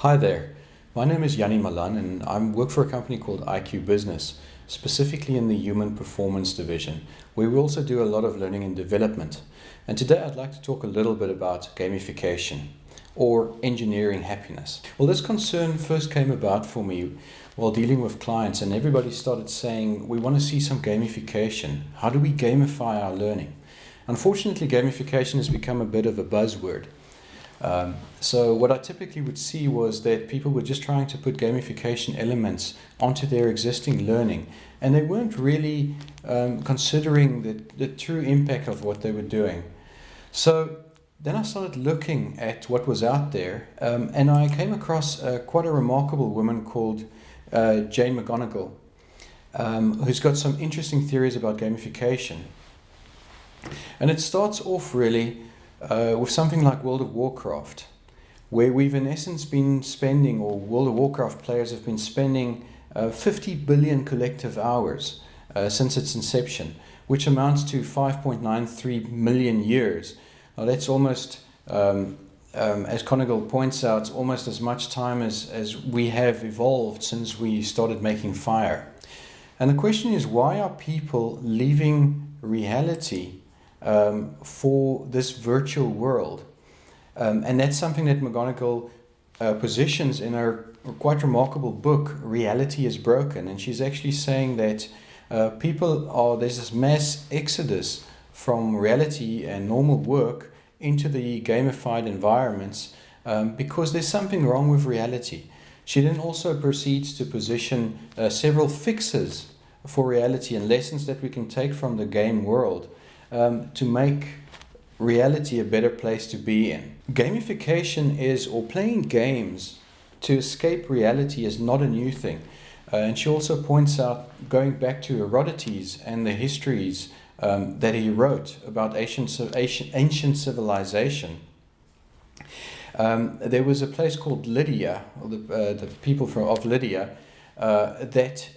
Hi there, my name is Jannie Malan and I work for a company called IQ Business, specifically in the Human Performance Division, where we also do a lot of learning and development. And today I'd like to talk a little bit about gamification, or engineering happiness. Well, this concern first came about for me while dealing with clients, and everybody started saying, we want to see some gamification. How do we gamify our learning? Unfortunately, gamification has become a bit of a buzzword. So what I typically would see was that people were just trying to put gamification elements onto their existing learning, and they weren't really considering the true impact of what they were doing. So then I started looking at what was out there, and I came across quite a remarkable woman called Jane McGonigal, who's got some interesting theories about gamification. And it starts off really with something like World of Warcraft, where we've in essence been spending, or World of Warcraft players have been spending 50 billion collective hours since its inception, which amounts to 5.93 million years. Now that's almost, as Conigal points out, almost as much time as we have evolved since we started making fire. And the question is, why are people leaving reality for this virtual world? And that's something that McGonigal positions in her quite remarkable book, Reality is Broken. And she's actually saying that there's this mass exodus from reality and normal work into the gamified environments because there's something wrong with reality. She then also proceeds to position several fixes for reality and lessons that we can take from the game world to make reality a better place to be in. Gamification is, or playing games to escape reality, is not a new thing. And she also points out, going back to Herodotus and the histories that he wrote about ancient civilization. There was a place called Lydia, or the people of Lydia, that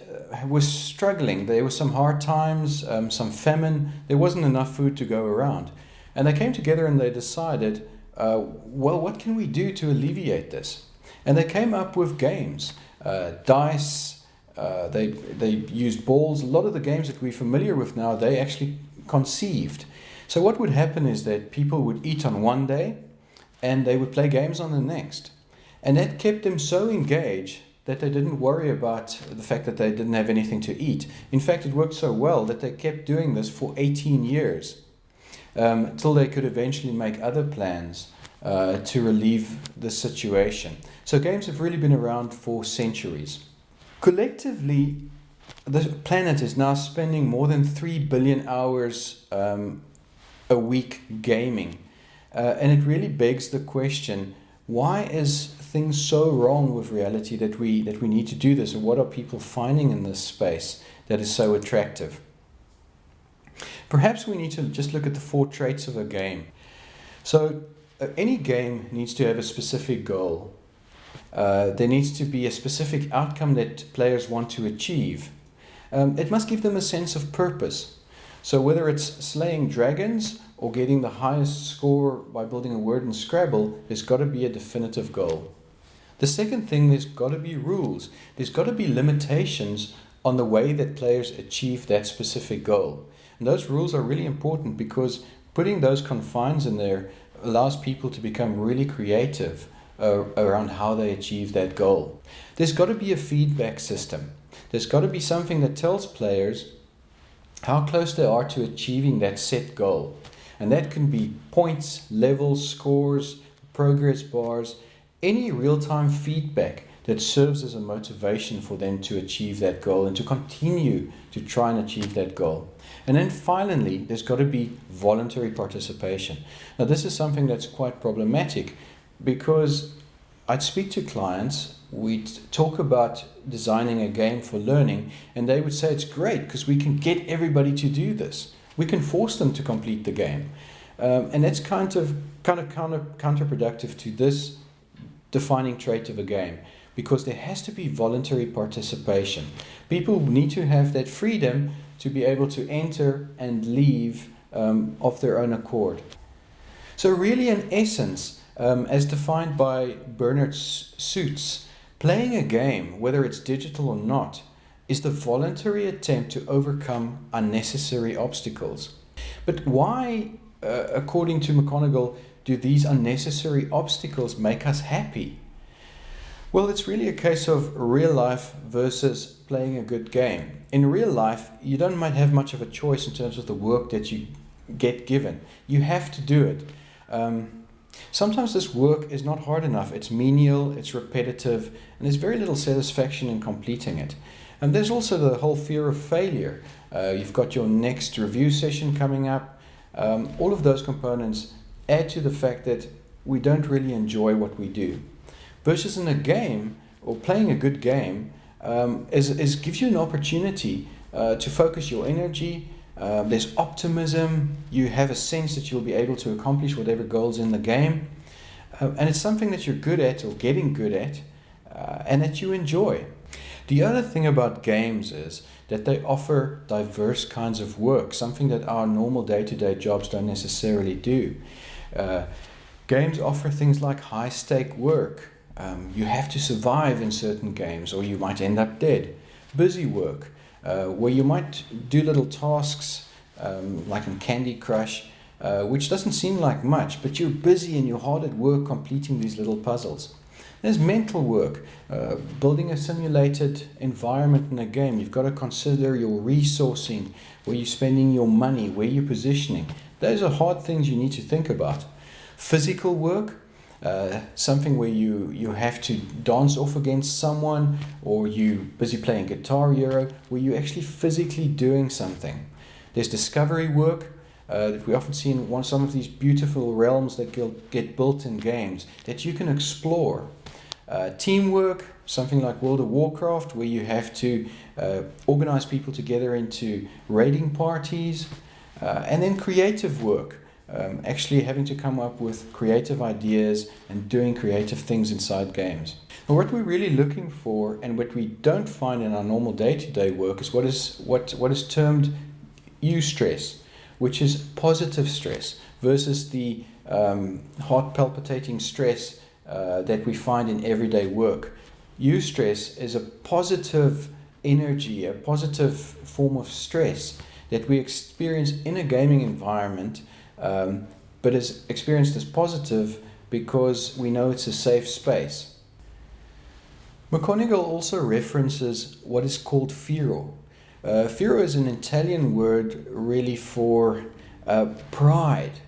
was struggling. There were some hard times, some famine. There wasn't enough food to go around. And they came together and they decided, well, what can we do to alleviate this? And they came up with games, dice, they used balls. A lot of the games that we're familiar with now, they actually conceived. So what would happen is that people would eat on one day and they would play games on the next. And that kept them so engaged that they didn't worry about the fact that they didn't have anything to eat. In fact, it worked so well that they kept doing this for 18 years till they could eventually make other plans to relieve the situation. So games have really been around for centuries. Collectively, the planet is now spending more than 3 billion hours a week gaming. And it really begs the question, why is things so wrong with reality that we need to do this? And what are people finding in this space that is so attractive? Perhaps we need to just look at the 4 traits of a game. So any game needs to have a specific goal. There needs to be a specific outcome that players want to achieve. It must give them a sense of purpose. So whether it's slaying dragons or getting the highest score by building a word in Scrabble, there's got to be a definitive goal. The second thing, there's got to be rules. There's got to be limitations on the way that players achieve that specific goal. And those rules are really important because putting those confines in there allows people to become really creative around how they achieve that goal. There's got to be a feedback system. There's got to be something that tells players how close they are to achieving that set goal. And that can be points, levels, scores, progress bars, any real-time feedback that serves as a motivation for them to achieve that goal and to continue to try and achieve that goal. And then finally, there's got to be voluntary participation. Now this is something that's quite problematic because I'd speak to clients, we'd talk about designing a game for learning, and they would say it's great because we can get everybody to do this. We can force them to complete the game. And that's kind of counterproductive to this defining trait of a game, because there has to be voluntary participation. People need to have that freedom to be able to enter and leave of their own accord. So really, in essence, As defined by Bernard Suits, playing a game, whether it's digital or not, is the voluntary attempt to overcome unnecessary obstacles. But why, according to McGonagall, do these unnecessary obstacles make us happy? Well, it's really a case of real life versus playing a good game. In real life, you don't might have much of a choice in terms of the work that you get given. You have to do it. Sometimes this work is not hard enough. It's menial, it's repetitive, and there's very little satisfaction in completing it. And there's also the whole fear of failure. You've got your next review session coming up. All of those components add to the fact that we don't really enjoy what we do. Versus in a game, or playing a good game, gives you an opportunity to focus your energy. There's optimism. You have a sense that you'll be able to accomplish whatever goals in the game. And it's something that you're good at or getting good at and that you enjoy. The other thing about games is that they offer diverse kinds of work, something that our normal day-to-day jobs don't necessarily do. Games offer things like high-stake work. You have to survive in certain games or you might end up dead. Busy work, where you might do little tasks like in Candy Crush, which doesn't seem like much, but you're busy and you're hard at work completing these little puzzles. There's mental work, building a simulated environment in a game. You've got to consider your resourcing, where you're spending your money, where you're positioning. Those are hard things you need to think about. Physical work, something where you have to dance off against someone, or you busy playing Guitar Hero, where you're actually physically doing something. There's discovery work that we often see in some of these beautiful realms that get built in games that you can explore. Teamwork, something like World of Warcraft, where you have to organize people together into raiding parties. And then creative work, actually having to come up with creative ideas and doing creative things inside games. Now, what we're really looking for and what we don't find in our normal day-to-day work is what is termed eustress, which is positive stress versus the heart palpitating stress that we find in everyday work. Eustress is a positive energy, a positive form of stress that we experience in a gaming environment, but is experienced as positive because we know it's a safe space. McGonagall also references what is called firo. Firo is an Italian word really for pride,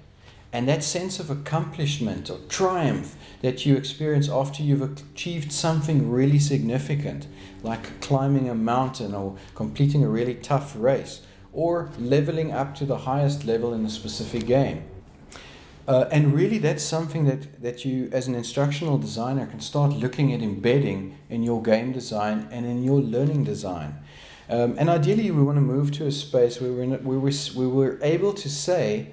and that sense of accomplishment or triumph that you experience after you've achieved something really significant, like climbing a mountain or completing a really tough race, or leveling up to the highest level in a specific game. And really that's something that you as an instructional designer can start looking at embedding in your game design and in your learning design. And ideally we want to move to a space where we're able to say,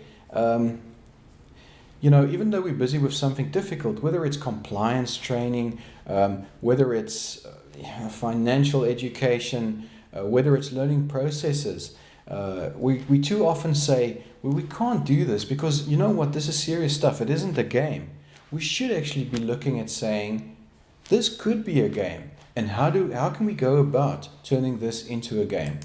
even though we're busy with something difficult, whether it's compliance training, whether it's financial education, whether it's learning processes, we too often say, well, we can't do this because you know what, this is serious stuff. It isn't a game. We should actually be looking at saying, this could be a game, and how can we go about turning this into a game?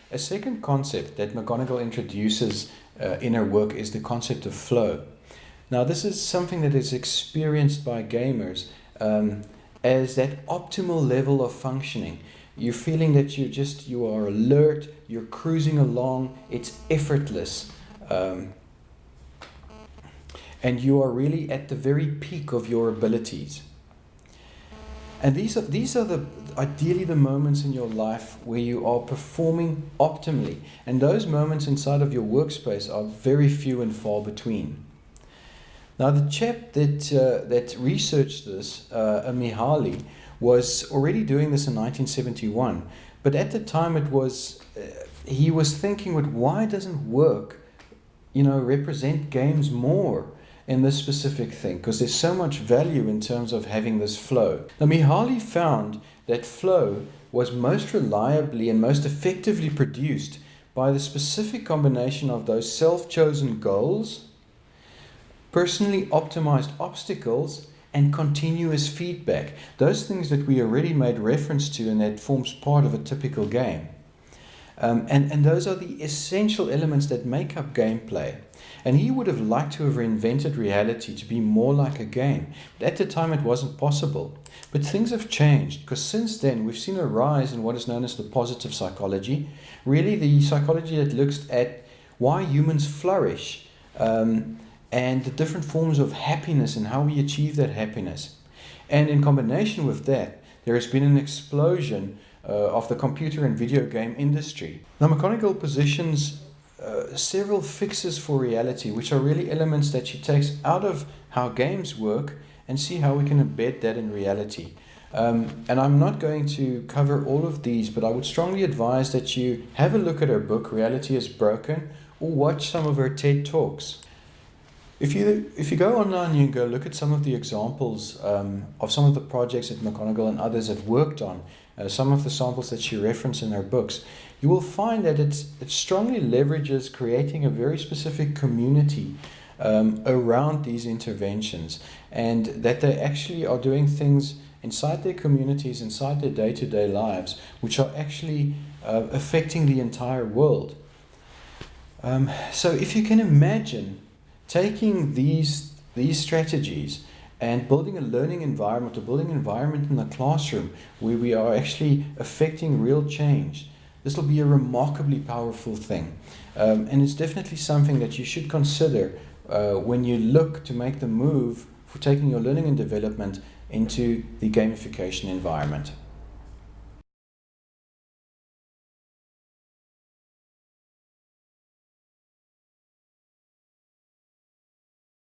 A second concept that McGonagall introduces in her work is the concept of flow. Now, this is something that is experienced by gamers as that optimal level of functioning. You're feeling that you are alert, you're cruising along, it's effortless. And you are really at the very peak of your abilities. And these are ideally the moments in your life where you are performing optimally. And those moments inside of your workspace are very few and far between. Now, the chap that researched this, Mihaly, was already doing this in 1971. But at the time he was thinking, why doesn't work, represent games more in this specific thing? Because there's so much value in terms of having this flow. Now, Mihaly found that flow was most reliably and most effectively produced by the specific combination of those self-chosen goals personally optimized obstacles, and continuous feedback. Those things that we already made reference to and that forms part of a typical game. And those are the essential elements that make up gameplay. And he would have liked to have reinvented reality to be more like a game. But at the time it wasn't possible. But things have changed, because since then we've seen a rise in what is known as the positive psychology. Really the psychology that looks at why humans flourish, and the different forms of happiness and how we achieve that happiness. And in combination with that, there has been an explosion of the computer and video game industry. Now, McGonagall positions several fixes for reality, which are really elements that she takes out of how games work and see how we can embed that in reality. And I'm not going to cover all of these, but I would strongly advise that you have a look at her book, Reality is Broken, or watch some of her TED Talks. If you go online, you can go look at some of the examples of some of the projects that McGonagall and others have worked on, some of the samples that she referenced in her books. You will find that it strongly leverages creating a very specific community around these interventions, and that they actually are doing things inside their communities, inside their day-to-day lives, which are actually affecting the entire world. So if you can imagine taking these strategies and building a learning environment, or building an environment in the classroom where we are actually affecting real change, this will be a remarkably powerful thing. And it's definitely something that you should consider when you look to make the move for taking your learning and development into the gamification environment.